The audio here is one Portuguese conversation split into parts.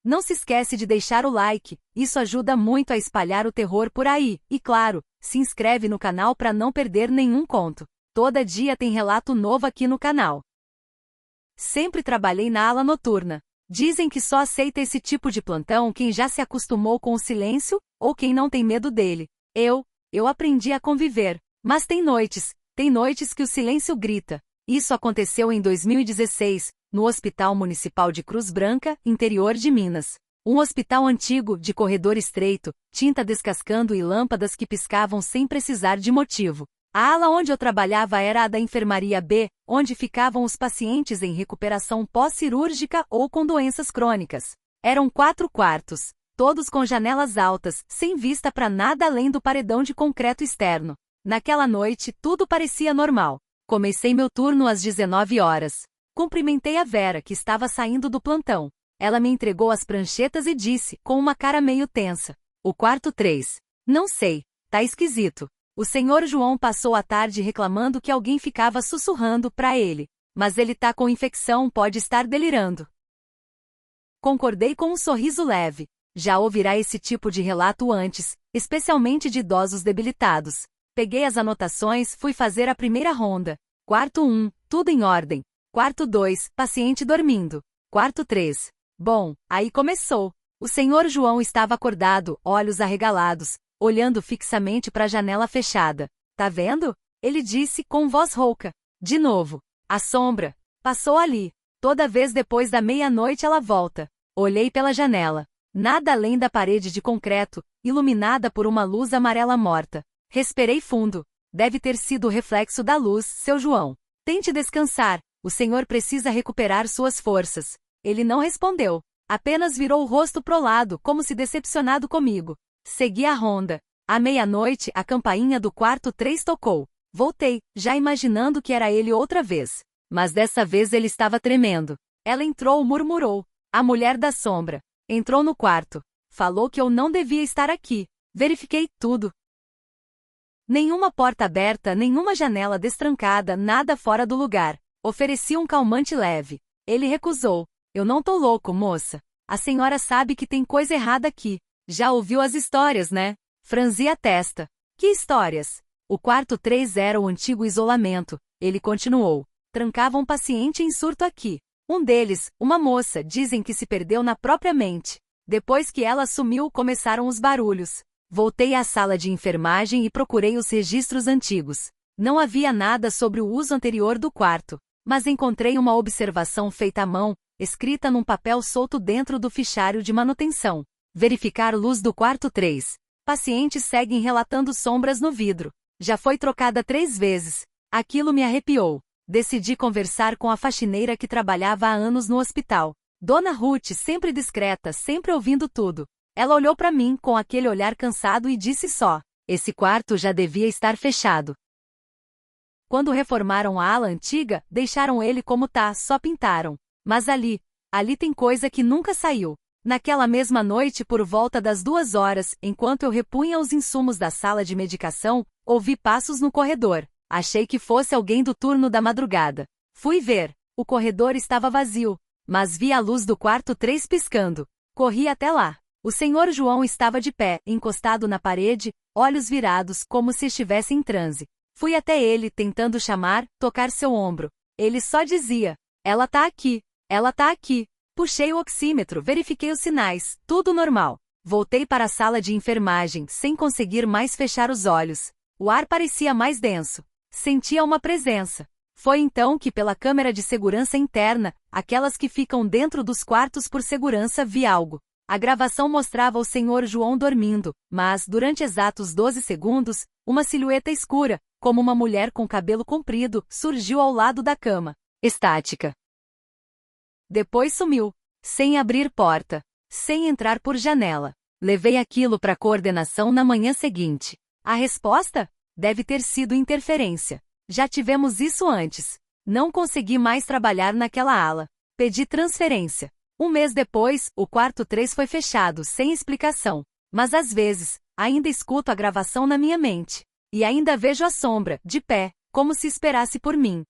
Não se esquece de deixar o like, isso ajuda muito a espalhar o terror por aí. E claro, se inscreve no canal para não perder nenhum conto. Todo dia tem relato novo aqui no canal. Sempre trabalhei na ala noturna. Dizem que só aceita esse tipo de plantão quem já se acostumou com o silêncio, ou quem não tem medo dele. Eu aprendi a conviver. Mas tem noites que o silêncio grita. Isso aconteceu em 2016, no Hospital Municipal de Cruz Branca, interior de Minas. Um hospital antigo, de corredor estreito, tinta descascando e lâmpadas que piscavam sem precisar de motivo. A ala onde eu trabalhava era a da enfermaria B, onde ficavam os pacientes em recuperação pós-cirúrgica ou com doenças crônicas. Eram 4 quartos, todos com janelas altas, sem vista para nada além do paredão de concreto externo. Naquela noite, tudo parecia normal. Comecei meu turno às 19 horas. Cumprimentei a Vera, que estava saindo do plantão. Ela me entregou as pranchetas e disse, com uma cara meio tensa: "O quarto 3. Não sei, tá esquisito. O senhor João passou a tarde reclamando que alguém ficava sussurrando pra ele. Mas ele tá com infecção, pode estar delirando." Concordei com um sorriso leve. Já ouvirá esse tipo de relato antes, especialmente de idosos debilitados. Peguei as anotações, fui fazer a primeira ronda. Quarto 1, tudo em ordem. Quarto 2, paciente dormindo. Quarto 3. Bom, aí começou. O senhor João estava acordado, olhos arregalados, olhando fixamente para a janela fechada. "Tá vendo?" ele disse com voz rouca. "De novo. A sombra. Passou ali. Toda vez depois da meia-noite ela volta." Olhei pela janela. Nada além da parede de concreto, iluminada por uma luz amarela morta. Respirei fundo. "Deve ter sido o reflexo da luz, seu João. Tente descansar. O senhor precisa recuperar suas forças." Ele não respondeu. Apenas virou o rosto pro lado, como se decepcionado comigo. Segui a ronda. À meia-noite, a campainha do quarto 3 tocou. Voltei, já imaginando que era ele outra vez. Mas dessa vez ele estava tremendo. Ela entrou, murmurou. A mulher da sombra. Entrou no quarto. Falou que eu não devia estar aqui. Verifiquei tudo. Nenhuma porta aberta, nenhuma janela destrancada, nada fora do lugar. Ofereci um calmante leve. Ele recusou. "Eu não tô louco, moça. A senhora sabe que tem coisa errada aqui. Já ouviu as histórias, né?" Franzi a testa. "Que histórias?" "O quarto 3 era o antigo isolamento." Ele continuou. "Trancava um paciente em surto aqui. Um deles, uma moça, dizem que se perdeu na própria mente. Depois que ela sumiu, começaram os barulhos. Voltei à sala de enfermagem e procurei os registros antigos. Não havia nada sobre o uso anterior do quarto. Mas encontrei uma observação feita à mão, escrita num papel solto dentro do fichário de manutenção. Verificar luz do quarto 3. Pacientes seguem relatando sombras no vidro. Já foi trocada 3 vezes. Aquilo me arrepiou. Decidi conversar com a faxineira que trabalhava há anos no hospital. Dona Ruth, sempre discreta, sempre ouvindo tudo. Ela olhou para mim com aquele olhar cansado e disse só: "Esse quarto já devia estar fechado. Quando reformaram a ala antiga, deixaram ele como tá, só pintaram. Mas ali tem coisa que nunca saiu." Naquela mesma noite, por volta das 2 horas, enquanto eu repunha os insumos da sala de medicação, ouvi passos no corredor. Achei que fosse alguém do turno da madrugada. Fui ver. O corredor estava vazio, mas vi a luz do quarto 3 piscando. Corri até lá. O senhor João estava de pé, encostado na parede, olhos virados, como se estivesse em transe. Fui até ele, tentando chamar, tocar seu ombro. Ele só dizia: "Ela tá aqui. Ela tá aqui." Puxei o oxímetro, verifiquei os sinais, tudo normal. Voltei para a sala de enfermagem, sem conseguir mais fechar os olhos. O ar parecia mais denso. Sentia uma presença. Foi então que, pela câmera de segurança interna, aquelas que ficam dentro dos quartos por segurança, vi algo. A gravação mostrava o senhor João dormindo, mas, durante exatos 12 segundos, uma silhueta escura, como uma mulher com cabelo comprido, surgiu ao lado da cama. Estática. Depois sumiu. Sem abrir porta. Sem entrar por janela. Levei aquilo para a coordenação na manhã seguinte. A resposta? Deve ter sido interferência. Já tivemos isso antes. Não consegui mais trabalhar naquela ala. Pedi transferência. 1 mês depois, o quarto 3 foi fechado, sem explicação. Mas às vezes, ainda escuto a gravação na minha mente. E ainda vejo a sombra, de pé, como se esperasse por mim.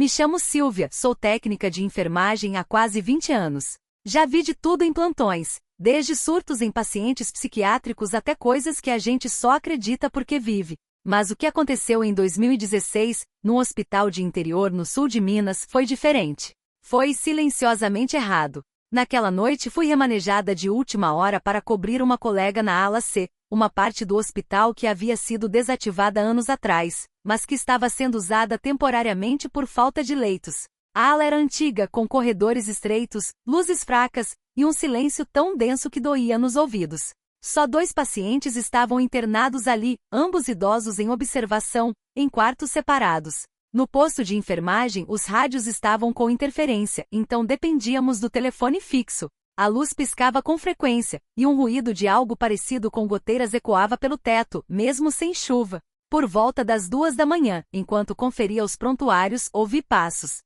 Me chamo Silvia, sou técnica de enfermagem há quase 20 anos. Já vi de tudo em plantões, desde surtos em pacientes psiquiátricos até coisas que a gente só acredita porque vive. Mas o que aconteceu em 2016, num hospital de interior no sul de Minas, foi diferente. Foi silenciosamente errado. Naquela noite fui remanejada de última hora para cobrir uma colega na ala C, uma parte do hospital que havia sido desativada anos atrás, mas que estava sendo usada temporariamente por falta de leitos. A ala era antiga, com corredores estreitos, luzes fracas, e um silêncio tão denso que doía nos ouvidos. Só 2 pacientes estavam internados ali, ambos idosos em observação, em quartos separados. No posto de enfermagem, os rádios estavam com interferência, então dependíamos do telefone fixo. A luz piscava com frequência, e um ruído de algo parecido com goteiras ecoava pelo teto, mesmo sem chuva. Por volta das 2 da manhã, enquanto conferia os prontuários, ouvi passos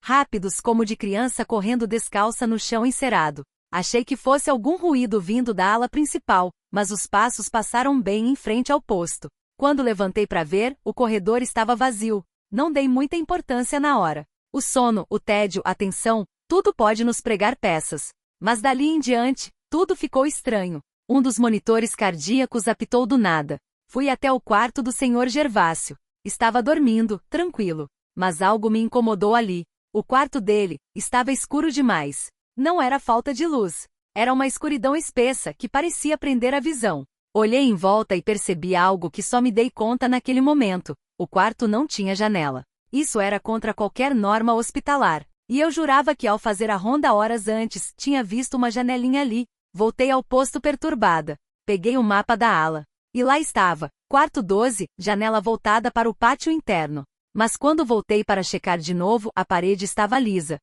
rápidos como de criança correndo descalça no chão encerado. Achei que fosse algum ruído vindo da ala principal, mas os passos passaram bem em frente ao posto. Quando levantei para ver, o corredor estava vazio. Não dei muita importância na hora. O sono, o tédio, a tensão, tudo pode nos pregar peças. Mas dali em diante, tudo ficou estranho. Um dos monitores cardíacos apitou do nada. Fui até o quarto do senhor Gervásio. Estava dormindo, tranquilo. Mas algo me incomodou ali. O quarto dele estava escuro demais. Não era falta de luz. Era uma escuridão espessa que parecia prender a visão. Olhei em volta e percebi algo que só me dei conta naquele momento. O quarto não tinha janela. Isso era contra qualquer norma hospitalar. E eu jurava que ao fazer a ronda horas antes, tinha visto uma janelinha ali. Voltei ao posto perturbada. Peguei o mapa da ala. E lá estava, quarto 12, janela voltada para o pátio interno. Mas quando voltei para checar de novo, a parede estava lisa.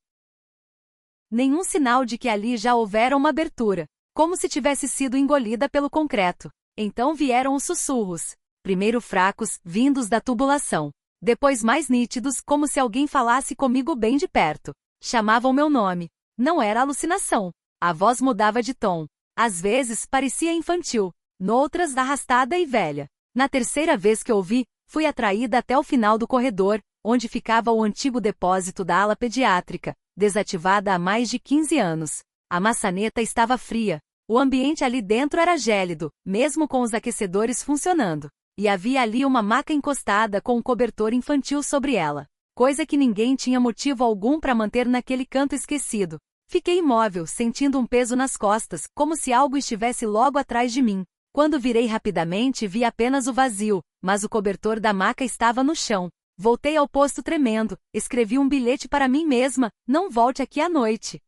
Nenhum sinal de que ali já houvera uma abertura, como se tivesse sido engolida pelo concreto. Então vieram os sussurros. Primeiro fracos, vindos da tubulação. Depois mais nítidos, como se alguém falasse comigo bem de perto. Chamavam meu nome. Não era alucinação. A voz mudava de tom. Às vezes parecia infantil, noutras arrastada e velha. Na terceira vez que ouvi, fui atraída até o final do corredor, onde ficava o antigo depósito da ala pediátrica, desativada há mais de 15 anos. A maçaneta estava fria. O ambiente ali dentro era gélido, mesmo com os aquecedores funcionando. E havia ali uma maca encostada com um cobertor infantil sobre ela. Coisa que ninguém tinha motivo algum para manter naquele canto esquecido. Fiquei imóvel, sentindo um peso nas costas, como se algo estivesse logo atrás de mim. Quando virei rapidamente, vi apenas o vazio, mas o cobertor da maca estava no chão. Voltei ao posto tremendo, escrevi um bilhete para mim mesma, não volte aqui à noite.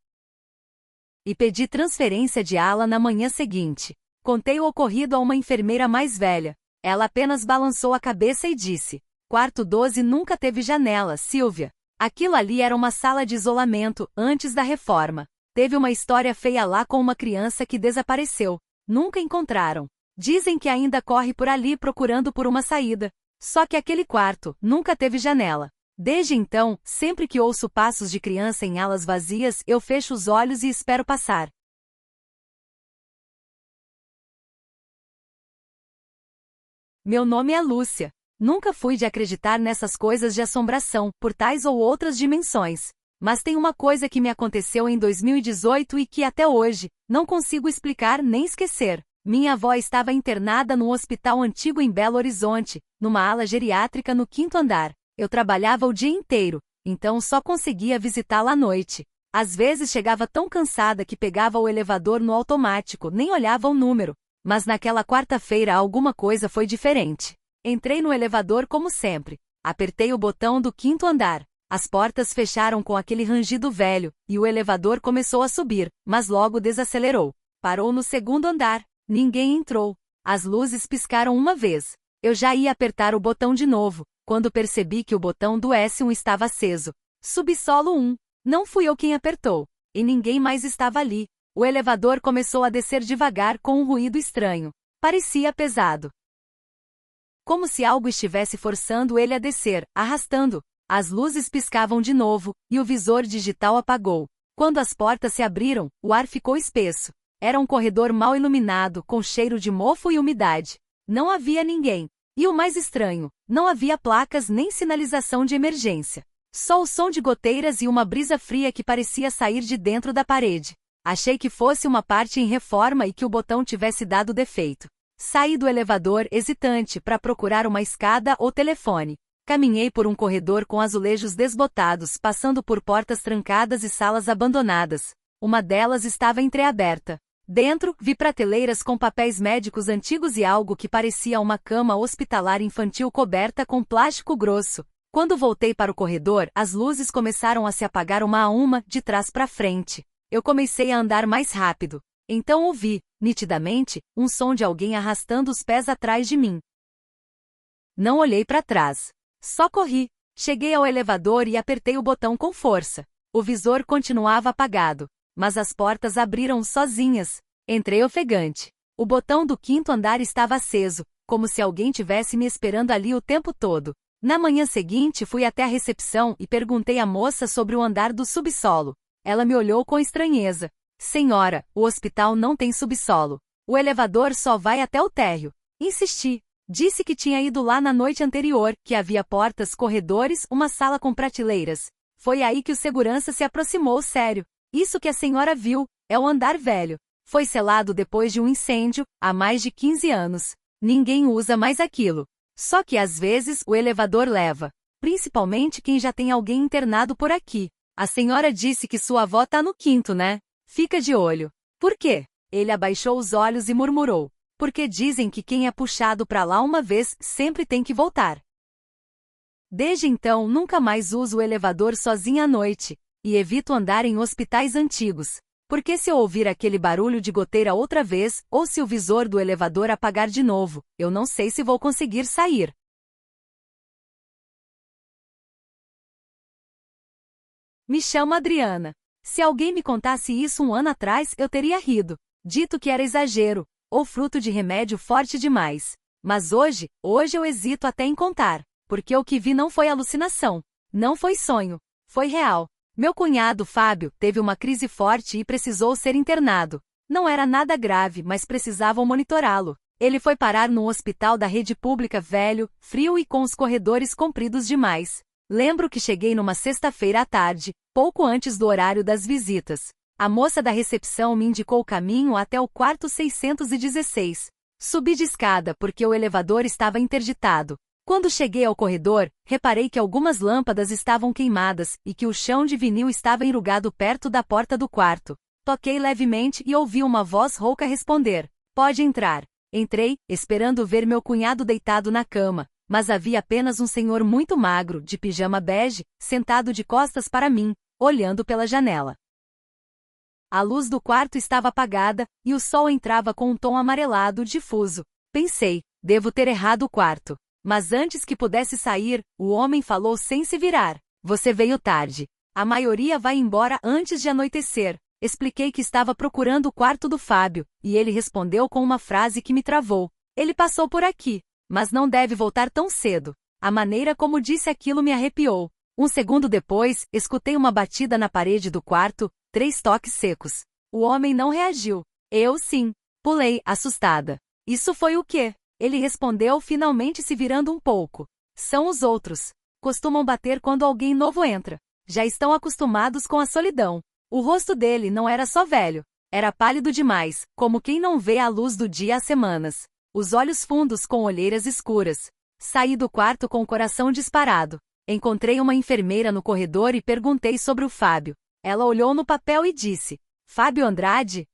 E pedi transferência de ala na manhã seguinte. Contei o ocorrido a uma enfermeira mais velha. Ela apenas balançou a cabeça e disse: quarto 12 nunca teve janela, Silvia. Aquilo ali era uma sala de isolamento, antes da reforma. Teve uma história feia lá com uma criança que desapareceu. Nunca encontraram. Dizem que ainda corre por ali procurando por uma saída. Só que aquele quarto nunca teve janela. Desde então, sempre que ouço passos de criança em alas vazias, eu fecho os olhos e espero passar. Meu nome é Lúcia. Nunca fui de acreditar nessas coisas de assombração, por tais ou outras dimensões. Mas tem uma coisa que me aconteceu em 2018 e que até hoje, não consigo explicar nem esquecer. Minha avó estava internada num hospital antigo em Belo Horizonte, numa ala geriátrica no 5º andar. Eu trabalhava o dia inteiro, então só conseguia visitá-la à noite. Às vezes chegava tão cansada que pegava o elevador no automático, nem olhava o número. Mas naquela quarta-feira alguma coisa foi diferente. Entrei no elevador como sempre. Apertei o botão do 5º andar. As portas fecharam com aquele rangido velho, e o elevador começou a subir, mas logo desacelerou. Parou no 2º andar. Ninguém entrou. As luzes piscaram uma vez. Eu já ia apertar o botão de novo, quando percebi que o botão do S1 estava aceso. Subsolo 1. Não fui eu quem apertou. E ninguém mais estava ali. O elevador começou a descer devagar com um ruído estranho. Parecia pesado. Como se algo estivesse forçando ele a descer, arrastando. As luzes piscavam de novo, e o visor digital apagou. Quando as portas se abriram, o ar ficou espesso. Era um corredor mal iluminado, com cheiro de mofo e umidade. Não havia ninguém. E o mais estranho, não havia placas nem sinalização de emergência. Só o som de goteiras e uma brisa fria que parecia sair de dentro da parede. Achei que fosse uma parte em reforma e que o botão tivesse dado defeito. Saí do elevador hesitante para procurar uma escada ou telefone. Caminhei por um corredor com azulejos desbotados, passando por portas trancadas e salas abandonadas. Uma delas estava entreaberta. Dentro, vi prateleiras com papéis médicos antigos e algo que parecia uma cama hospitalar infantil coberta com plástico grosso. Quando voltei para o corredor, as luzes começaram a se apagar uma a uma, de trás para frente. Eu comecei a andar mais rápido. Então ouvi, nitidamente, um som de alguém arrastando os pés atrás de mim. Não olhei para trás. Só corri. Cheguei ao elevador e apertei o botão com força. O visor continuava apagado, mas as portas abriram sozinhas. Entrei ofegante. O botão do 5º andar estava aceso, como se alguém tivesse me esperando ali o tempo todo. Na manhã seguinte fui até a recepção e perguntei à moça sobre o andar do subsolo. Ela me olhou com estranheza. Senhora, o hospital não tem subsolo. O elevador só vai até o térreo. Insisti. Disse que tinha ido lá na noite anterior, que havia portas, corredores, uma sala com prateleiras. Foi aí que o segurança se aproximou sério. Isso que a senhora viu, é o andar velho. Foi selado depois de um incêndio, há mais de 15 anos. Ninguém usa mais aquilo. Só que às vezes o elevador leva. Principalmente quem já tem alguém internado por aqui. A senhora disse que sua avó tá no 5º, né? Fica de olho. Por quê? Ele abaixou os olhos e murmurou. Porque dizem que quem é puxado para lá uma vez sempre tem que voltar. Desde então nunca mais uso o elevador sozinha à noite, e evito andar em hospitais antigos. Porque se eu ouvir aquele barulho de goteira outra vez, ou se o visor do elevador apagar de novo, eu não sei se vou conseguir sair. Me chamo Adriana. Se alguém me contasse isso um ano atrás, eu teria rido, dito que era exagero, ou fruto de remédio forte demais. Mas hoje eu hesito até em contar, porque o que vi não foi alucinação, não foi sonho, foi real. Meu cunhado, Fábio, teve uma crise forte e precisou ser internado. Não era nada grave, mas precisavam monitorá-lo. Ele foi parar num hospital da rede pública velho, frio e com os corredores compridos demais. Lembro que cheguei numa sexta-feira à tarde, pouco antes do horário das visitas. A moça da recepção me indicou o caminho até o quarto 616. Subi de escada porque o elevador estava interditado. Quando cheguei ao corredor, reparei que algumas lâmpadas estavam queimadas e que o chão de vinil estava enrugado perto da porta do quarto. Toquei levemente e ouvi uma voz rouca responder: "Pode entrar." Entrei, esperando ver meu cunhado deitado na cama, mas havia apenas um senhor muito magro, de pijama bege, sentado de costas para mim, olhando pela janela. A luz do quarto estava apagada, e o sol entrava com um tom amarelado difuso. Pensei, devo ter errado o quarto. Mas antes que pudesse sair, o homem falou sem se virar: "Você veio tarde. A maioria vai embora antes de anoitecer." Expliquei que estava procurando o quarto do Fábio, e ele respondeu com uma frase que me travou: "Ele passou por aqui, mas não deve voltar tão cedo." A maneira como disse aquilo me arrepiou. Um segundo depois, escutei uma batida na parede do quarto, 3 toques secos. O homem não reagiu. Eu sim. Pulei, assustada. "Isso foi o quê?" Ele respondeu, finalmente se virando um pouco. "São os outros. Costumam bater quando alguém novo entra. Já estão acostumados com a solidão." O rosto dele não era só velho. Era pálido demais, como quem não vê a luz do dia há semanas. Os olhos fundos com olheiras escuras. Saí do quarto com o coração disparado. Encontrei uma enfermeira no corredor e perguntei sobre o Fábio. Ela olhou no papel e disse: "Fábio Andrade?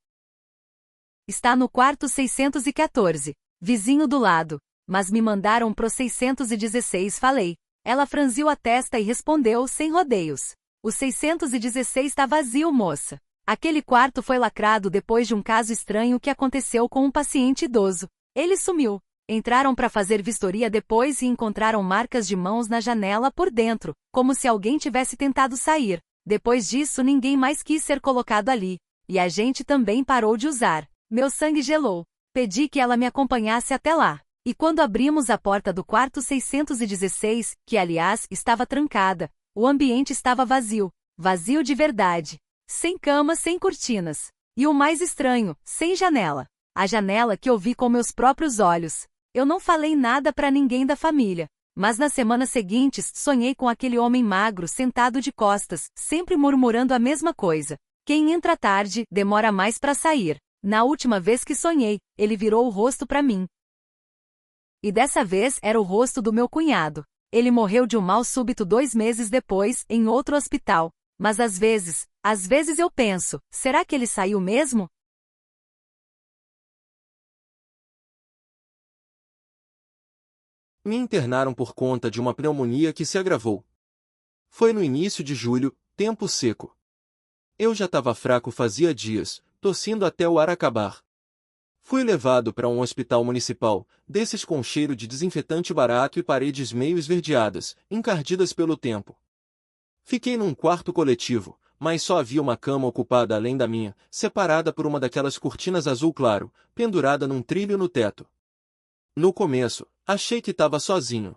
Está no quarto 614. Vizinho do lado. Mas me mandaram pro 616, falei." Ela franziu a testa e respondeu sem rodeios: "O 616 está vazio, moça. Aquele quarto foi lacrado depois de um caso estranho que aconteceu com um paciente idoso. Ele sumiu. Entraram para fazer vistoria depois e encontraram marcas de mãos na janela por dentro, como se alguém tivesse tentado sair. Depois disso ninguém mais quis ser colocado ali. E a gente também parou de usar." Meu sangue gelou. Pedi que ela me acompanhasse até lá. E quando abrimos a porta do quarto 616, que aliás estava trancada, o ambiente estava vazio. Vazio de verdade. Sem cama, sem cortinas. E o mais estranho, sem janela. A janela que eu vi com meus próprios olhos. Eu não falei nada para ninguém da família. Mas nas semanas seguintes, sonhei com aquele homem magro sentado de costas, sempre murmurando a mesma coisa. Quem entra tarde, demora mais para sair. Na última vez que sonhei, ele virou o rosto para mim. E dessa vez era o rosto do meu cunhado. Ele morreu de um mal súbito 2 meses depois, em outro hospital. Mas às vezes eu penso, será que ele saiu mesmo? Me internaram por conta de uma pneumonia que se agravou. Foi no início de julho, tempo seco. Eu já estava fraco fazia dias, tossindo até o ar acabar. Fui levado para um hospital municipal, desses com cheiro de desinfetante barato e paredes meio esverdeadas, encardidas pelo tempo. Fiquei num quarto coletivo, mas só havia uma cama ocupada além da minha, separada por uma daquelas cortinas azul claro, pendurada num trilho no teto. No começo, achei que estava sozinho.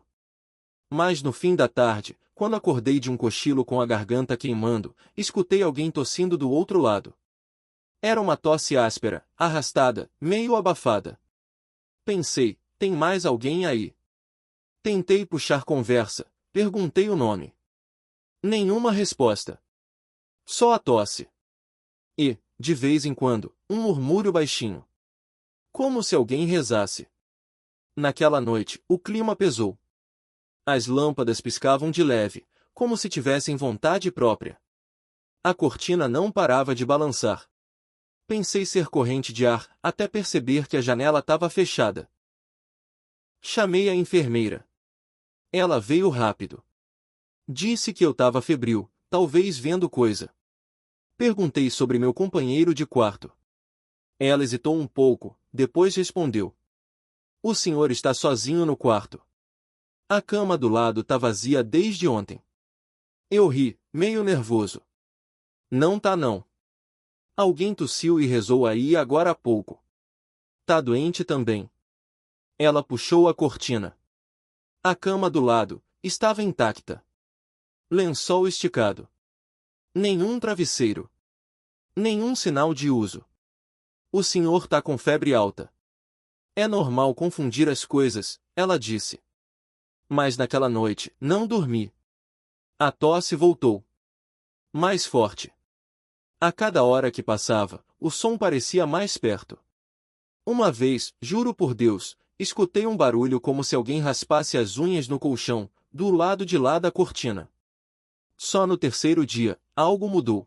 Mas no fim da tarde, quando acordei de um cochilo com a garganta queimando, escutei alguém tossindo do outro lado. Era uma tosse áspera, arrastada, meio abafada. Pensei, tem mais alguém aí? Tentei puxar conversa, perguntei o nome. Nenhuma resposta. Só a tosse. E, de vez em quando, um murmúrio baixinho. Como se alguém rezasse. Naquela noite, o clima pesou. As lâmpadas piscavam de leve, como se tivessem vontade própria. A cortina não parava de balançar. Pensei ser corrente de ar, até perceber que a janela estava fechada. Chamei a enfermeira. Ela veio rápido. Disse que eu estava febril, talvez vendo coisa. Perguntei sobre meu companheiro de quarto. Ela hesitou um pouco, depois respondeu. O senhor está sozinho no quarto. A cama do lado está vazia desde ontem. Eu ri, meio nervoso. Não tá não. Alguém tossiu e rezou aí agora há pouco. Tá doente também. Ela puxou a cortina. A cama do lado estava intacta. Lençol esticado. Nenhum travesseiro. Nenhum sinal de uso. O senhor tá com febre alta. É normal confundir as coisas, ela disse. Mas naquela noite, não dormi. A tosse voltou. Mais forte. A cada hora que passava, o som parecia mais perto. Uma vez, juro por Deus, escutei um barulho como se alguém raspasse as unhas no colchão, do lado de lá da cortina. Só no terceiro dia, algo mudou.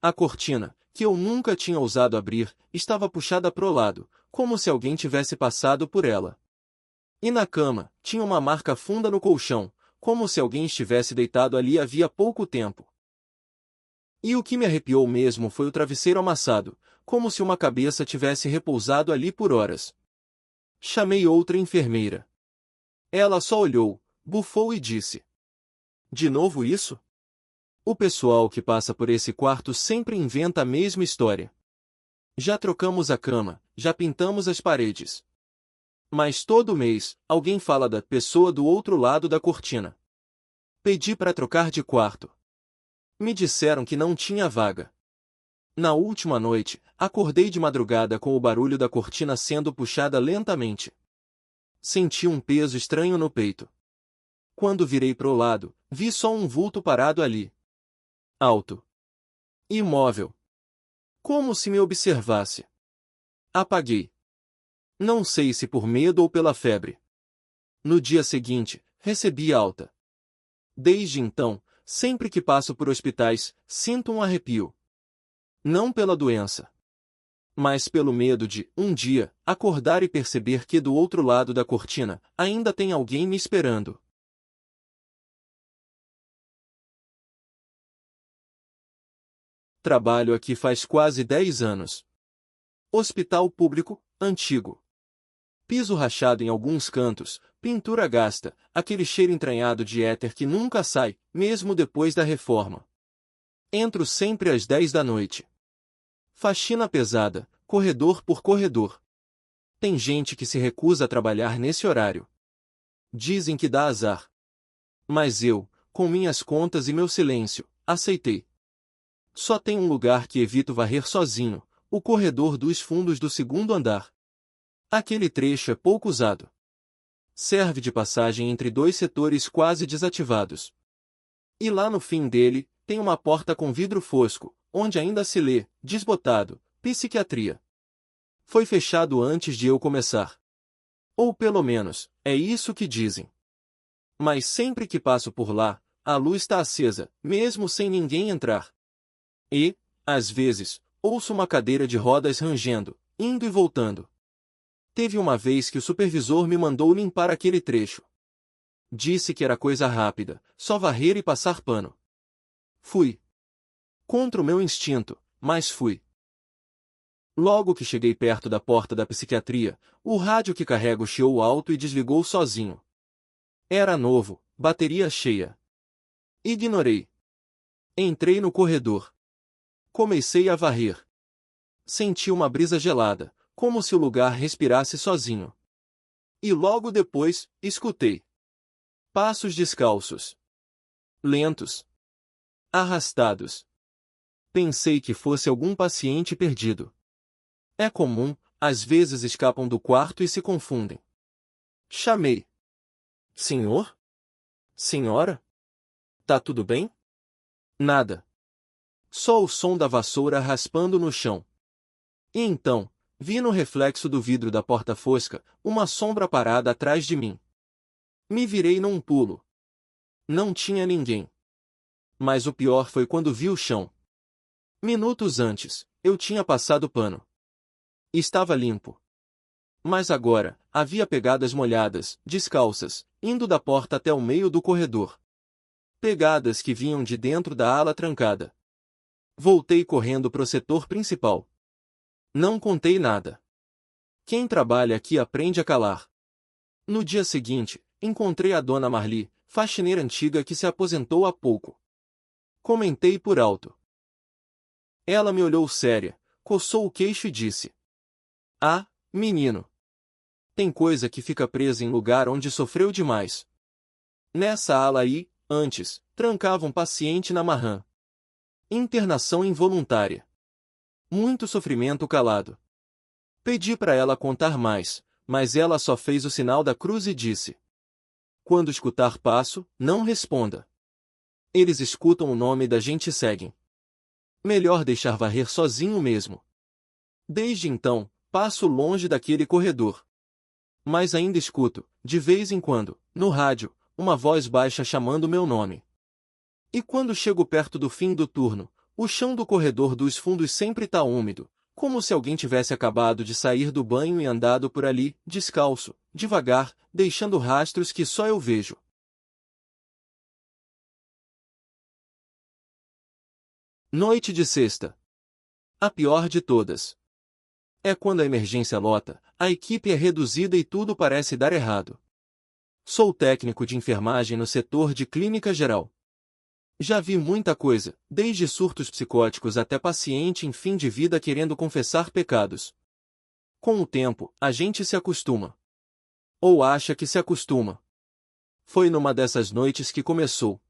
A cortina, que eu nunca tinha ousado abrir, estava puxada pro lado, como se alguém tivesse passado por ela. E na cama, tinha uma marca funda no colchão, como se alguém estivesse deitado ali havia pouco tempo. E o que me arrepiou mesmo foi o travesseiro amassado, como se uma cabeça tivesse repousado ali por horas. Chamei outra enfermeira. Ela só olhou, bufou e disse: De novo isso? O pessoal que passa por esse quarto sempre inventa a mesma história. Já trocamos a cama, já pintamos as paredes. Mas todo mês, alguém fala da pessoa do outro lado da cortina. Pedi para trocar de quarto. Me disseram que não tinha vaga. Na última noite, acordei de madrugada com o barulho da cortina sendo puxada lentamente. Senti um peso estranho no peito. Quando virei pro lado, vi só um vulto parado ali. Alto. Imóvel. Como se me observasse. Apaguei. Não sei se por medo ou pela febre. No dia seguinte, recebi alta. Desde então, sempre que passo por hospitais, sinto um arrepio. Não pela doença, mas pelo medo de, um dia, acordar e perceber que do outro lado da cortina, ainda tem alguém me esperando. Trabalho aqui faz quase 10 anos. Hospital público, antigo. Piso rachado em alguns cantos, pintura gasta, aquele cheiro entranhado de éter que nunca sai, mesmo depois da reforma. Entro sempre às 10 da noite. Faxina pesada, corredor por corredor. Tem gente que se recusa a trabalhar nesse horário. Dizem que dá azar. Mas eu, com minhas contas e meu silêncio, aceitei. Só tem um lugar que evito varrer sozinho, o corredor dos fundos do segundo andar. Aquele trecho é pouco usado. Serve de passagem entre dois setores quase desativados. E lá no fim dele, tem uma porta com vidro fosco, onde ainda se lê, desbotado, psiquiatria. Foi fechado antes de eu começar. Ou pelo menos, é isso que dizem. Mas sempre que passo por lá, a luz está acesa, mesmo sem ninguém entrar. E, às vezes, ouço uma cadeira de rodas rangendo, indo e voltando. Teve uma vez que o supervisor me mandou limpar aquele trecho. Disse que era coisa rápida, só varrer e passar pano. Fui. Contra o meu instinto, mas fui. Logo que cheguei perto da porta da psiquiatria, o rádio que carrego chiou alto e desligou sozinho. Era novo, bateria cheia. Ignorei. Entrei no corredor. Comecei a varrer. Senti uma brisa gelada, como se o lugar respirasse sozinho. E logo depois, escutei passos descalços. Lentos. Arrastados. Pensei que fosse algum paciente perdido. É comum, às vezes escapam do quarto e se confundem. Chamei. Senhor? Senhora? Tá tudo bem? Nada. Só o som da vassoura raspando no chão. E então, vi no reflexo do vidro da porta fosca, uma sombra parada atrás de mim. Me virei num pulo. Não tinha ninguém. Mas o pior foi quando vi o chão. Minutos antes, eu tinha passado pano. Estava limpo. Mas agora, havia pegadas molhadas, descalças, indo da porta até o meio do corredor. Pegadas que vinham de dentro da ala trancada. Voltei correndo pro setor principal. Não contei nada. Quem trabalha aqui aprende a calar. No dia seguinte, encontrei a dona Marli, faxineira antiga que se aposentou há pouco. Comentei por alto. Ela me olhou séria, coçou o queixo e disse: Ah, menino. Tem coisa que fica presa em lugar onde sofreu demais. Nessa ala aí, antes, trancava um paciente na marrã. Internação involuntária. Muito sofrimento calado. Pedi para ela contar mais, mas ela só fez o sinal da cruz e disse: Quando escutar passo, não responda. Eles escutam o nome da gente e seguem. Melhor deixar varrer sozinho mesmo. Desde então, passo longe daquele corredor. Mas ainda escuto, de vez em quando, no rádio, uma voz baixa chamando meu nome. E quando chego perto do fim do turno, o chão do corredor dos fundos sempre tá úmido, como se alguém tivesse acabado de sair do banho e andado por ali, descalço, devagar, deixando rastros que só eu vejo. Noite de sexta. A pior de todas. É quando a emergência lota, a equipe é reduzida e tudo parece dar errado. Sou técnico de enfermagem no setor de clínica geral. Já vi muita coisa, desde surtos psicóticos até paciente em fim de vida querendo confessar pecados. Com o tempo, a gente se acostuma. Ou acha que se acostuma. Foi numa dessas noites que começou.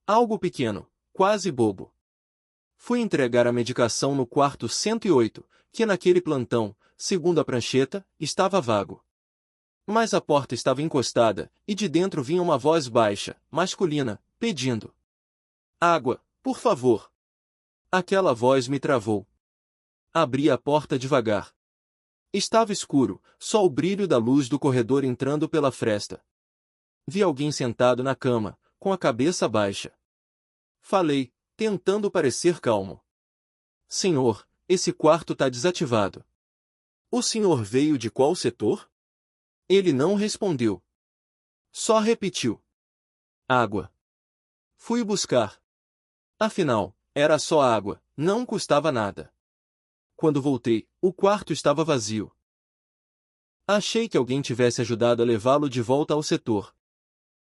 Algo pequeno, quase bobo. Fui entregar a medicação no quarto 108, que naquele plantão, segundo a prancheta, estava vago. Mas a porta estava encostada, e de dentro vinha uma voz baixa, masculina, pedindo: Água, por favor. Aquela voz me travou. Abri a porta devagar. Estava escuro, só o brilho da luz do corredor entrando pela fresta. Vi alguém sentado na cama, com a cabeça baixa. Falei, tentando parecer calmo: Senhor, esse quarto tá desativado. O senhor veio de qual setor? Ele não respondeu. Só repetiu: Água. Fui buscar. Afinal, era só água, não custava nada. Quando voltei, o quarto estava vazio. Achei que alguém tivesse ajudado a levá-lo de volta ao setor.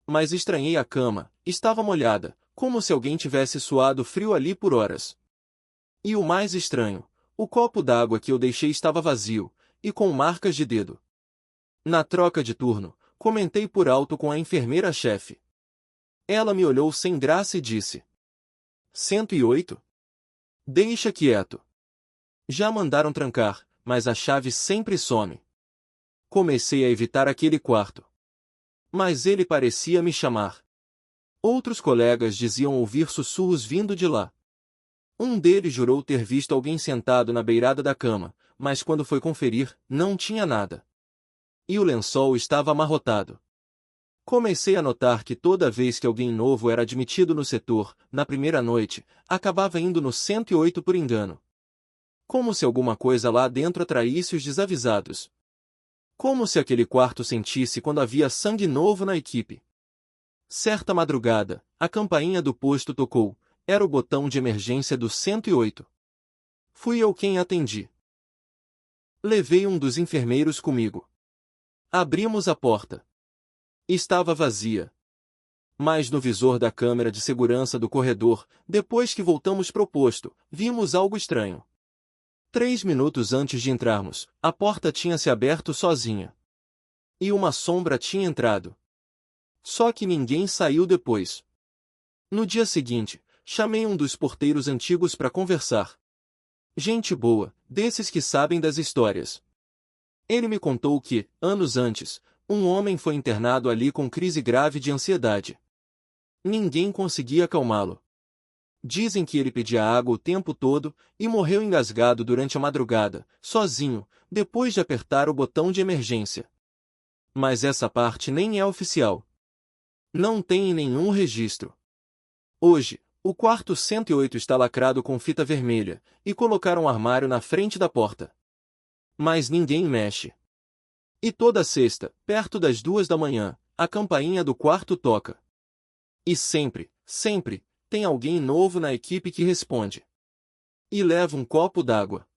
Mas estranhei a cama, estava molhada, como se alguém tivesse suado frio ali por horas. E o mais estranho, o copo d'água que eu deixei estava vazio, e com marcas de dedo. Na troca de turno, comentei por alto com a enfermeira-chefe. Ela me olhou sem graça e disse: 108? Deixa quieto. Já mandaram trancar, mas a chave sempre some. Comecei a evitar aquele quarto. Mas ele parecia me chamar. Outros colegas diziam ouvir sussurros vindo de lá. Um deles jurou ter visto alguém sentado na beirada da cama, mas quando foi conferir, não tinha nada. E o lençol estava amarrotado. Comecei a notar que toda vez que alguém novo era admitido no setor, na primeira noite, acabava indo no 108 por engano. Como se alguma coisa lá dentro atraísse os desavisados. Como se aquele quarto sentisse quando havia sangue novo na equipe. Certa madrugada, a campainha do posto tocou. Era o botão de emergência do 108. Fui eu quem atendi. Levei um dos enfermeiros comigo. Abrimos a porta. Estava vazia. Mas no visor da câmera de segurança do corredor, depois que voltamos pro posto, vimos algo estranho. 3 minutos antes de entrarmos, a porta tinha se aberto sozinha. E uma sombra tinha entrado. Só que ninguém saiu depois. No dia seguinte, chamei um dos porteiros antigos para conversar. Gente boa, desses que sabem das histórias. Ele me contou que, anos antes, um homem foi internado ali com crise grave de ansiedade. Ninguém conseguia acalmá-lo. Dizem que ele pedia água o tempo todo e morreu engasgado durante a madrugada, sozinho, depois de apertar o botão de emergência. Mas essa parte nem é oficial. Não tem em nenhum registro. Hoje, o quarto 108 está lacrado com fita vermelha, e colocaram um armário na frente da porta. Mas ninguém mexe. E toda sexta, perto das 2 da manhã, a campainha do quarto toca. E sempre, sempre, tem alguém novo na equipe que responde. E leva um copo d'água.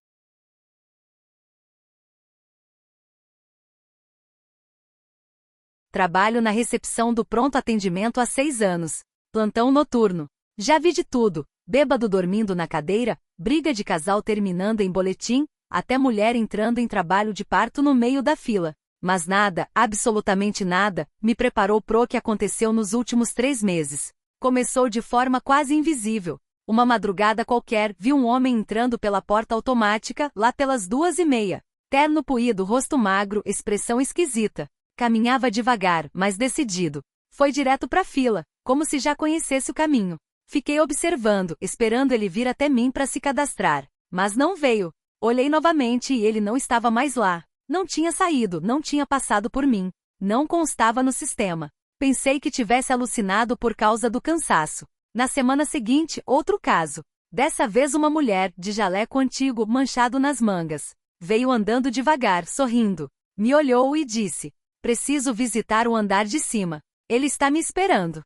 Trabalho na recepção do pronto atendimento há 6 anos. Plantão noturno. Já vi de tudo, bêbado dormindo na cadeira, briga de casal terminando em boletim, até mulher entrando em trabalho de parto no meio da fila. Mas nada, absolutamente nada, me preparou pro que aconteceu nos últimos 3 meses. Começou de forma quase invisível. Uma madrugada qualquer, vi um homem entrando pela porta automática, lá pelas 2:30. Terno puído, rosto magro, expressão esquisita. Caminhava devagar, mas decidido. Foi direto pra fila, como se já conhecesse o caminho. Fiquei observando, esperando ele vir até mim para se cadastrar. Mas não veio. Olhei novamente e ele não estava mais lá. Não tinha saído, não tinha passado por mim. Não constava no sistema. Pensei que tivesse alucinado por causa do cansaço. Na semana seguinte, outro caso. Dessa vez uma mulher, de jaleco antigo, manchado nas mangas. Veio andando devagar, sorrindo. Me olhou e disse: "Preciso visitar o andar de cima. Ele está me esperando."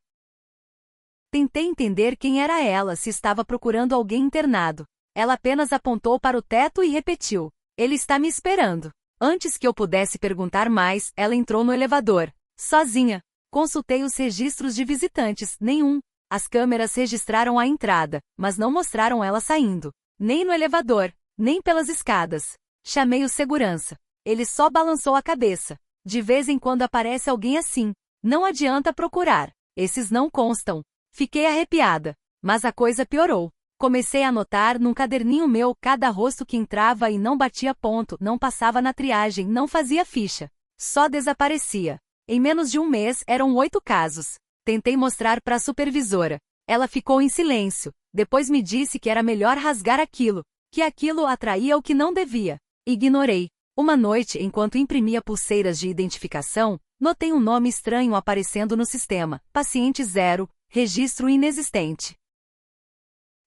Tentei entender quem era ela, se estava procurando alguém internado. Ela apenas apontou para o teto e repetiu: "Ele está me esperando." Antes que eu pudesse perguntar mais, ela entrou no elevador. Sozinha. Consultei os registros de visitantes, nenhum. As câmeras registraram a entrada, mas não mostraram ela saindo. Nem no elevador, nem pelas escadas. Chamei o segurança. Ele só balançou a cabeça. De vez em quando aparece alguém assim. Não adianta procurar. Esses não constam. Fiquei arrepiada. Mas a coisa piorou. Comecei a anotar num caderninho meu cada rosto que entrava e não batia ponto, não passava na triagem, não fazia ficha. Só desaparecia. Em menos de um mês eram 8 casos. Tentei mostrar para a supervisora. Ela ficou em silêncio. Depois me disse que era melhor rasgar aquilo, que aquilo atraía o que não devia. Ignorei. Uma noite, enquanto imprimia pulseiras de identificação, notei um nome estranho aparecendo no sistema. Paciente 0, registro inexistente.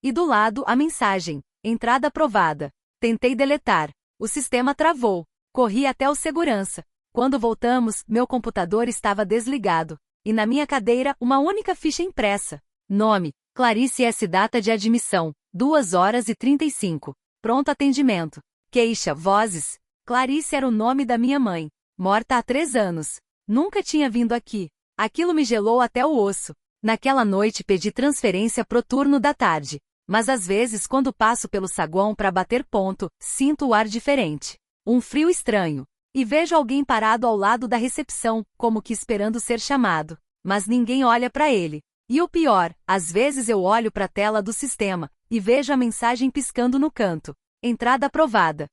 E do lado, a mensagem: entrada aprovada. Tentei deletar. O sistema travou. Corri até o segurança. Quando voltamos, meu computador estava desligado. E na minha cadeira, uma única ficha impressa. Nome: Clarice S. Data de admissão: 2h35. Pronto atendimento. Queixa: vozes. Clarice era o nome da minha mãe. Morta há 3 anos. Nunca tinha vindo aqui. Aquilo me gelou até o osso. Naquela noite pedi transferência pro turno da tarde. Mas às vezes quando passo pelo saguão para bater ponto, sinto o ar diferente. Um frio estranho. E vejo alguém parado ao lado da recepção, como que esperando ser chamado. Mas ninguém olha para ele. E o pior, às vezes eu olho para a tela do sistema, e vejo a mensagem piscando no canto. Entrada aprovada.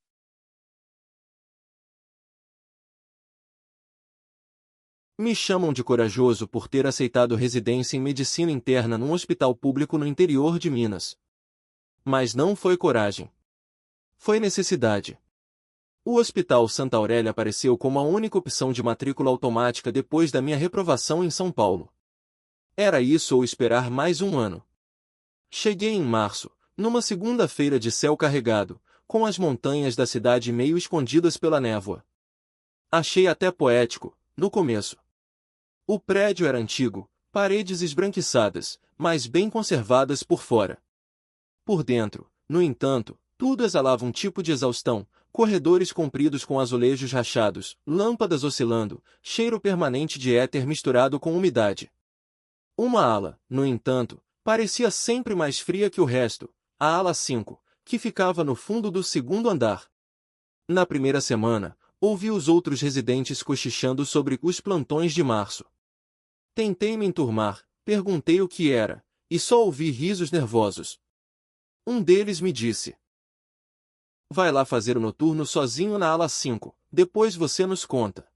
Me chamam de corajoso por ter aceitado residência em medicina interna num hospital público no interior de Minas. Mas não foi coragem. Foi necessidade. O Hospital Santa Aurélia apareceu como a única opção de matrícula automática depois da minha reprovação em São Paulo. Era isso ou esperar mais um ano. Cheguei em março, numa segunda-feira de céu carregado, com as montanhas da cidade meio escondidas pela névoa. Achei até poético, no começo. O prédio era antigo, paredes esbranquiçadas, mas bem conservadas por fora. Por dentro, no entanto, tudo exalava um tipo de exaustão, corredores compridos com azulejos rachados, lâmpadas oscilando, cheiro permanente de éter misturado com umidade. Uma ala, no entanto, parecia sempre mais fria que o resto, a ala 5, que ficava no fundo do segundo andar. Na primeira semana, ouvi os outros residentes cochichando sobre os plantões de março. Tentei me enturmar, perguntei o que era, e só ouvi risos nervosos. Um deles me disse: "Vai lá fazer o noturno sozinho na ala 5, depois você nos conta."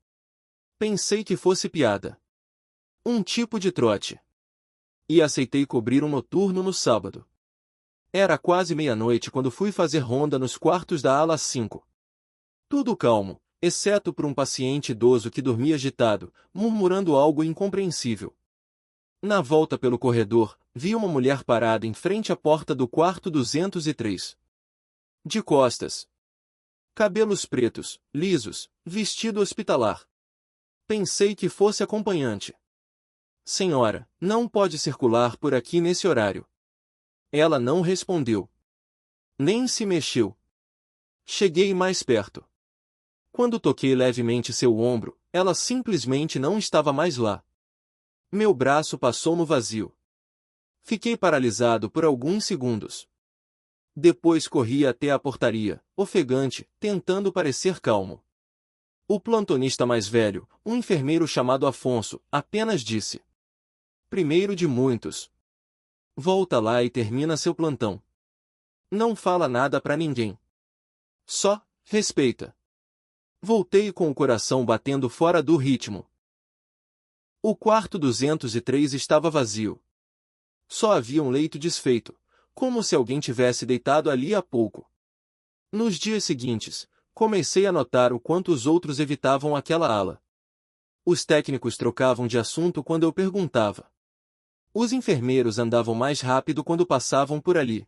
Pensei que fosse piada. Um tipo de trote. E aceitei cobrir um noturno no sábado. Era quase meia-noite quando fui fazer ronda nos quartos da ala 5. Tudo calmo, exceto por um paciente idoso que dormia agitado, murmurando algo incompreensível. Na volta pelo corredor, vi uma mulher parada em frente à porta do quarto 203. De costas. Cabelos pretos, lisos, vestido hospitalar. Pensei que fosse acompanhante. "Senhora, não pode circular por aqui nesse horário." Ela não respondeu. Nem se mexeu. Cheguei mais perto. Quando toquei levemente seu ombro, ela simplesmente não estava mais lá. Meu braço passou no vazio. Fiquei paralisado por alguns segundos. Depois corri até a portaria, ofegante, tentando parecer calmo. O plantonista mais velho, um enfermeiro chamado Afonso, apenas disse: "Primeiro de muitos. Volta lá e termina seu plantão. Não fala nada pra ninguém. Só respeita." Voltei com o coração batendo fora do ritmo. O quarto 203 estava vazio. Só havia um leito desfeito, como se alguém tivesse deitado ali há pouco. Nos dias seguintes, comecei a notar o quanto os outros evitavam aquela ala. Os técnicos trocavam de assunto quando eu perguntava. Os enfermeiros andavam mais rápido quando passavam por ali.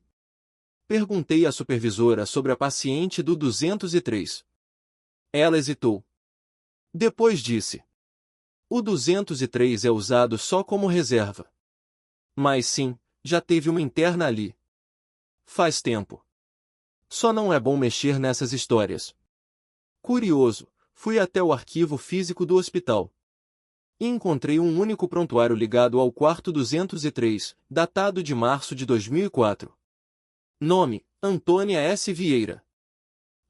Perguntei à supervisora sobre a paciente do 203. Ela hesitou. Depois disse: "O 203 é usado só como reserva." Mas sim, já teve uma interna ali. Faz tempo. Só não é bom mexer nessas histórias. Curioso, fui até o arquivo físico do hospital. E encontrei um único prontuário ligado ao quarto 203, datado de março de 2004. Nome: Antônia S. Vieira.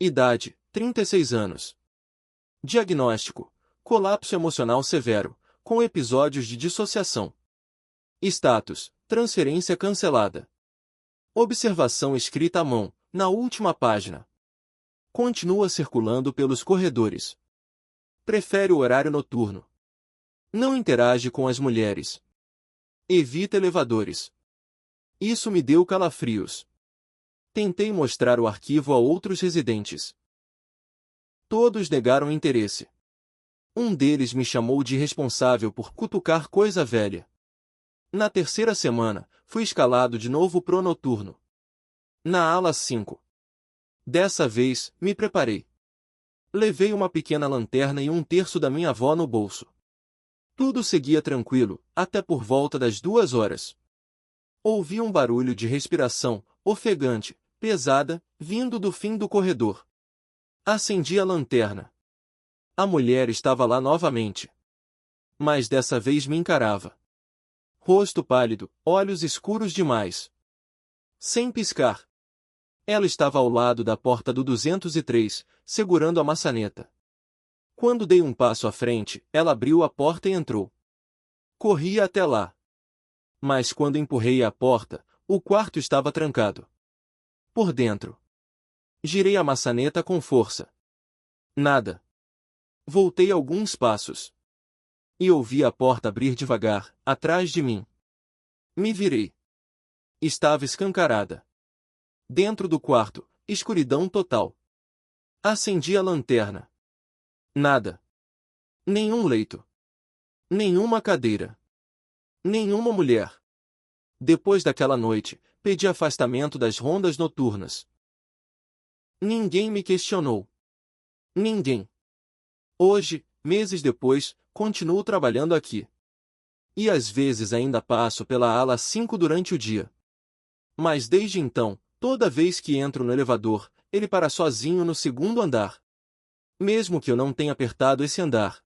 Idade: 36 anos. Diagnóstico: colapso emocional severo, com episódios de dissociação. Status: transferência cancelada. Observação escrita à mão, na última página. Continua circulando pelos corredores. Prefere o horário noturno. Não interage com as mulheres. Evita elevadores. Isso me deu calafrios. Tentei mostrar o arquivo a outros residentes. Todos negaram interesse. Um deles me chamou de irresponsável por cutucar coisa velha. Na terceira semana, fui escalado de novo pro noturno. Na ala 5. Dessa vez, me preparei. Levei uma pequena lanterna e um terço da minha avó no bolso. Tudo seguia tranquilo, até por volta das 2 horas. Ouvi um barulho de respiração, ofegante, pesada, vindo do fim do corredor. Acendi a lanterna. A mulher estava lá novamente. Mas dessa vez me encarava. Rosto pálido, olhos escuros demais. Sem piscar. Ela estava ao lado da porta do 203, segurando a maçaneta. Quando dei um passo à frente, ela abriu a porta e entrou. Corri até lá. Mas quando empurrei a porta, o quarto estava trancado. Por dentro. Girei a maçaneta com força. Nada. Voltei alguns passos. E ouvi a porta abrir devagar, atrás de mim. Me virei. Estava escancarada. Dentro do quarto, escuridão total. Acendi a lanterna. Nada. Nenhum leito. Nenhuma cadeira. Nenhuma mulher. Depois daquela noite, pedi afastamento das rondas noturnas. Ninguém me questionou. Ninguém. Hoje, meses depois, continuo trabalhando aqui. E às vezes ainda passo pela ala 5 durante o dia. Mas desde então, toda vez que entro no elevador, ele para sozinho no segundo andar. Mesmo que eu não tenha apertado esse andar.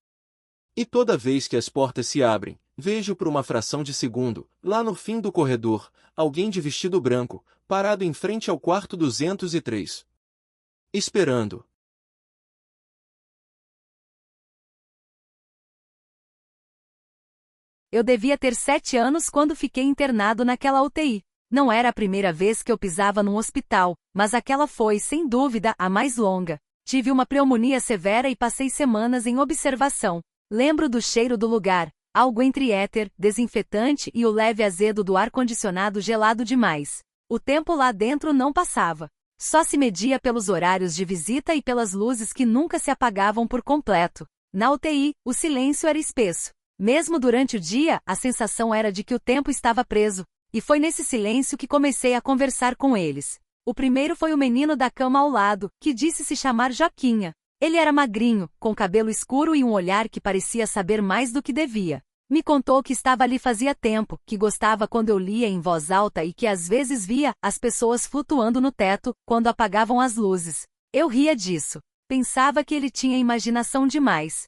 E toda vez que as portas se abrem, vejo por uma fração de segundo, lá no fim do corredor, alguém de vestido branco, parado em frente ao quarto 203. Esperando. Eu devia ter 7 anos quando fiquei internado naquela UTI. Não era a primeira vez que eu pisava num hospital, mas aquela foi, sem dúvida, a mais longa. Tive uma pneumonia severa e passei semanas em observação. Lembro do cheiro do lugar, algo entre éter, desinfetante e o leve azedo do ar-condicionado gelado demais. O tempo lá dentro não passava. Só se media pelos horários de visita e pelas luzes que nunca se apagavam por completo. Na UTI, o silêncio era espesso. Mesmo durante o dia, a sensação era de que o tempo estava preso. E foi nesse silêncio que comecei a conversar com eles. O primeiro foi o menino da cama ao lado, que disse se chamar Joquinha. Ele era magrinho, com cabelo escuro e um olhar que parecia saber mais do que devia. Me contou que estava ali fazia tempo, que gostava quando eu lia em voz alta e que às vezes via as pessoas flutuando no teto, quando apagavam as luzes. Eu ria disso. Pensava que ele tinha imaginação demais.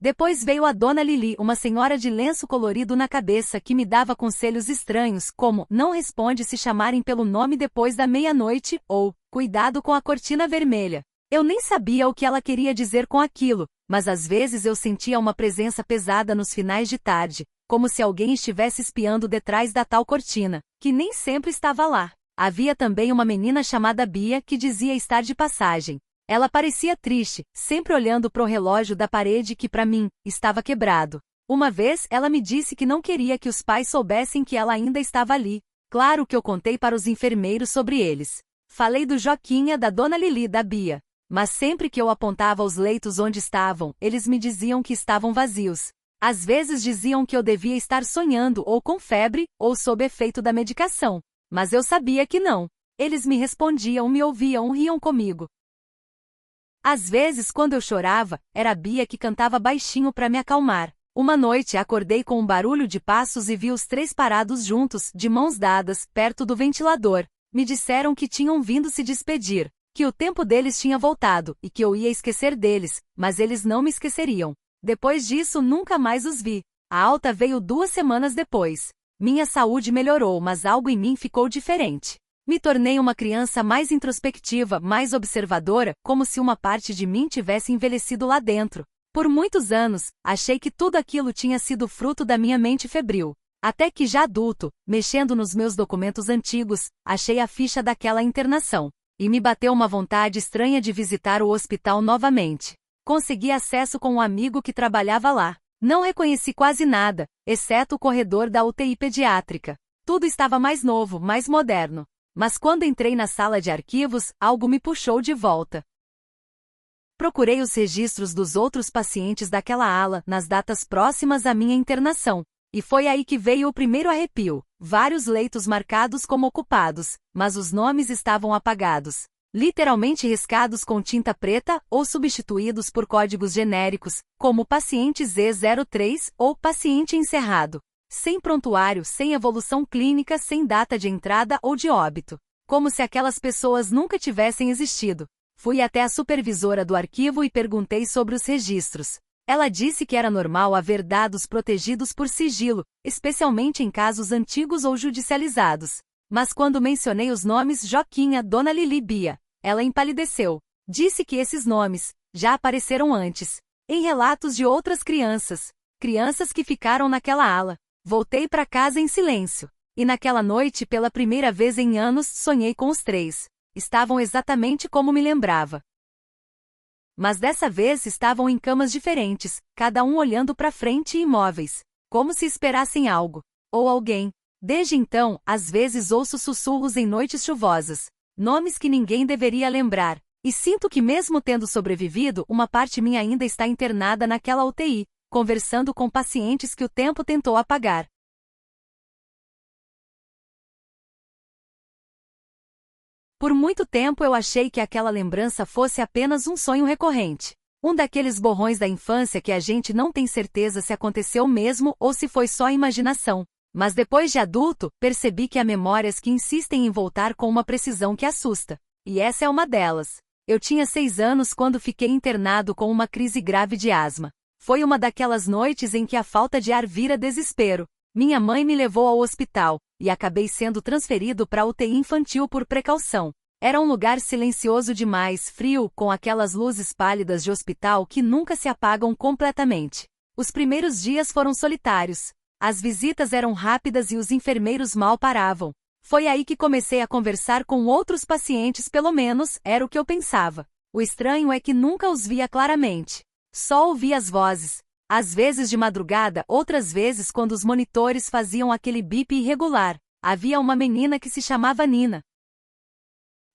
Depois veio a Dona Lili, uma senhora de lenço colorido na cabeça que me dava conselhos estranhos como não responde se chamarem pelo nome depois da meia-noite ou cuidado com a cortina vermelha. Eu nem sabia o que ela queria dizer com aquilo, mas às vezes eu sentia uma presença pesada nos finais de tarde, como se alguém estivesse espiando detrás da tal cortina, que nem sempre estava lá. Havia também uma menina chamada Bia que dizia estar de passagem. Ela parecia triste, sempre olhando para o relógio da parede que, para mim, estava quebrado. Uma vez, ela me disse que não queria que os pais soubessem que ela ainda estava ali. Claro que eu contei para os enfermeiros sobre eles. Falei do Joquinha, da Dona Lili, da Bia. Mas sempre que eu apontava os leitos onde estavam, eles me diziam que estavam vazios. Às vezes diziam que eu devia estar sonhando ou com febre, ou sob efeito da medicação. Mas eu sabia que não. Eles me respondiam, me ouviam, riam comigo. Às vezes, quando eu chorava, era a Bia que cantava baixinho para me acalmar. Uma noite acordei com um barulho de passos e vi os 3 parados juntos, de mãos dadas, perto do ventilador. Me disseram que tinham vindo se despedir, que o tempo deles tinha voltado e que eu ia esquecer deles, mas eles não me esqueceriam. Depois disso, nunca mais os vi. A alta veio 2 semanas depois. Minha saúde melhorou, mas algo em mim ficou diferente. Me tornei uma criança mais introspectiva, mais observadora, como se uma parte de mim tivesse envelhecido lá dentro. Por muitos anos, achei que tudo aquilo tinha sido fruto da minha mente febril. Até que já adulto, mexendo nos meus documentos antigos, achei a ficha daquela internação. E me bateu uma vontade estranha de visitar o hospital novamente. Consegui acesso com um amigo que trabalhava lá. Não reconheci quase nada, exceto o corredor da UTI pediátrica. Tudo estava mais novo, mais moderno. Mas quando entrei na sala de arquivos, algo me puxou de volta. Procurei os registros dos outros pacientes daquela ala, nas datas próximas à minha internação. E foi aí que veio o primeiro arrepio. Vários leitos marcados como ocupados, mas os nomes estavam apagados. Literalmente riscados com tinta preta ou substituídos por códigos genéricos, como paciente Z03 ou paciente encerrado. Sem prontuário, sem evolução clínica, sem data de entrada ou de óbito. Como se aquelas pessoas nunca tivessem existido. Fui até a supervisora do arquivo e perguntei sobre os registros. Ela disse que era normal haver dados protegidos por sigilo, especialmente em casos antigos ou judicializados. Mas quando mencionei os nomes Joquinha, Dona Lili, Bia, ela empalideceu. Disse que esses nomes já apareceram antes, em relatos de outras crianças que ficaram naquela ala. Voltei para casa em silêncio. E naquela noite, pela primeira vez em anos, sonhei com os 3. Estavam exatamente como me lembrava. Mas dessa vez estavam em camas diferentes, cada um olhando para frente e imóveis, como se esperassem algo, ou alguém. Desde então, às vezes ouço sussurros em noites chuvosas, nomes que ninguém deveria lembrar, e sinto que mesmo tendo sobrevivido, uma parte minha ainda está internada naquela UTI, conversando com pacientes que o tempo tentou apagar. Por muito tempo eu achei que aquela lembrança fosse apenas um sonho recorrente. Um daqueles borrões da infância que a gente não tem certeza se aconteceu mesmo ou se foi só imaginação. Mas depois de adulto, percebi que há memórias que insistem em voltar com uma precisão que assusta. E essa é uma delas. Eu tinha 6 anos quando fiquei internado com uma crise grave de asma. Foi uma daquelas noites em que a falta de ar vira desespero. Minha mãe me levou ao hospital, e acabei sendo transferido para a UTI infantil por precaução. Era um lugar silencioso demais, frio, com aquelas luzes pálidas de hospital que nunca se apagam completamente. Os primeiros dias foram solitários. As visitas eram rápidas e os enfermeiros mal paravam. Foi aí que comecei a conversar com outros pacientes, pelo menos, era o que eu pensava. O estranho é que nunca os via claramente. Só ouvia as vozes. Às vezes de madrugada, outras vezes quando os monitores faziam aquele bip irregular. Havia uma menina que se chamava Nina.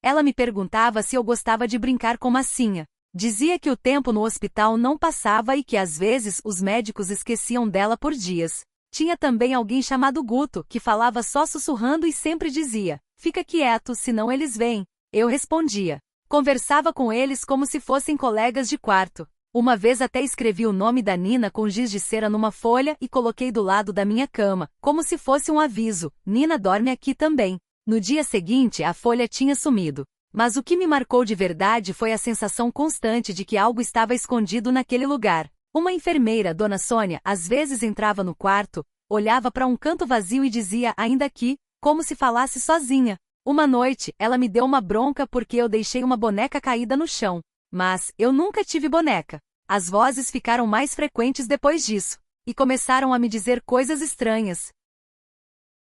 Ela me perguntava se eu gostava de brincar com massinha. Dizia que o tempo no hospital não passava e que às vezes os médicos esqueciam dela por dias. Tinha também alguém chamado Guto, que falava só sussurrando e sempre dizia: "Fica quieto, senão eles vêm." Eu respondia. Conversava com eles como se fossem colegas de quarto. Uma vez até escrevi o nome da Nina com giz de cera numa folha e coloquei do lado da minha cama, como se fosse um aviso: "Nina dorme aqui também." No dia seguinte, a folha tinha sumido. Mas o que me marcou de verdade foi a sensação constante de que algo estava escondido naquele lugar. Uma enfermeira, Dona Sônia, às vezes entrava no quarto, olhava para um canto vazio e dizia "ainda aqui", como se falasse sozinha. Uma noite, ela me deu uma bronca porque eu deixei uma boneca caída no chão. Mas eu nunca tive boneca. As vozes ficaram mais frequentes depois disso, e começaram a me dizer coisas estranhas.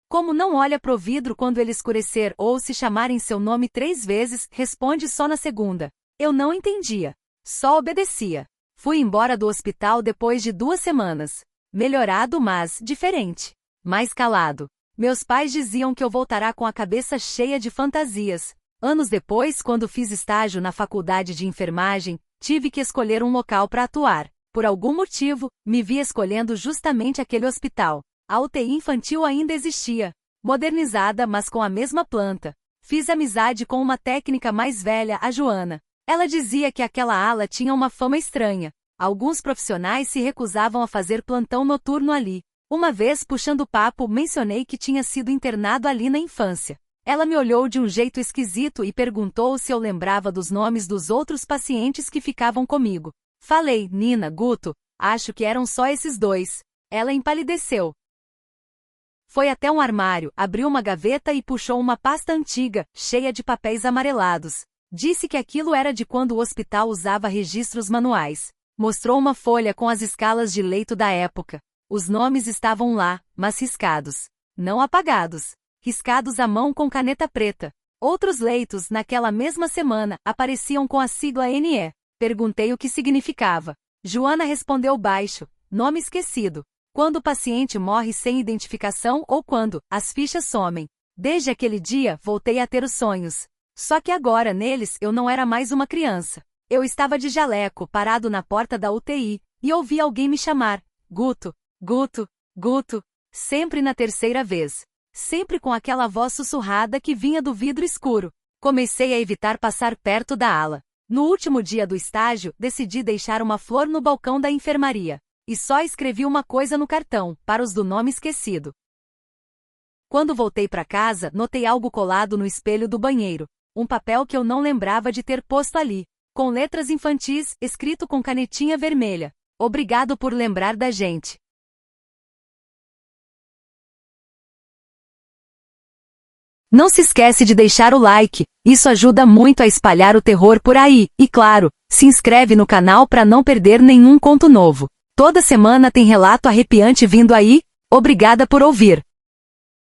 Como não olha pro vidro quando ele escurecer ou se chamarem seu nome 3 vezes, responde só na segunda. Eu não entendia. Só obedecia. Fui embora do hospital depois de 2 semanas. Melhorado, mas diferente. Mais calado. Meus pais diziam que eu voltará com a cabeça cheia de fantasias. Anos depois, quando fiz estágio na faculdade de enfermagem, tive que escolher um local para atuar. Por algum motivo, me vi escolhendo justamente aquele hospital. A UTI infantil ainda existia. Modernizada, mas com a mesma planta. Fiz amizade com uma técnica mais velha, a Joana. Ela dizia que aquela ala tinha uma fama estranha. Alguns profissionais se recusavam a fazer plantão noturno ali. Uma vez, puxando papo, mencionei que tinha sido internado ali na infância. Ela me olhou de um jeito esquisito e perguntou se eu lembrava dos nomes dos outros pacientes que ficavam comigo. Falei: "Nina, Guto, acho que eram só esses 2. Ela empalideceu. Foi até um armário, abriu uma gaveta e puxou uma pasta antiga, cheia de papéis amarelados. Disse que aquilo era de quando o hospital usava registros manuais. Mostrou uma folha com as escalas de leito da época. Os nomes estavam lá, mas riscados. Não apagados. Riscados à mão com caneta preta. Outros leitos, naquela mesma semana, apareciam com a sigla NE. Perguntei o que significava. Joana respondeu baixo: "Nome esquecido. Quando o paciente morre sem identificação ou quando as fichas somem." Desde aquele dia, voltei a ter os sonhos. Só que agora, neles, eu não era mais uma criança. Eu estava de jaleco, parado na porta da UTI, e ouvi alguém me chamar: "Guto, Guto, Guto." Sempre na terceira vez. Sempre com aquela voz sussurrada que vinha do vidro escuro. Comecei a evitar passar perto da ala. No último dia do estágio, decidi deixar uma flor no balcão da enfermaria. E só escrevi uma coisa no cartão, para os do nome esquecido. Quando voltei para casa, notei algo colado no espelho do banheiro. Um papel que eu não lembrava de ter posto ali. Com letras infantis, escrito com canetinha vermelha. "Obrigado por lembrar da gente." Não se esquece de deixar o like, isso ajuda muito a espalhar o terror por aí, e claro, se inscreve no canal para não perder nenhum conto novo. Toda semana tem relato arrepiante vindo aí. Obrigada por ouvir.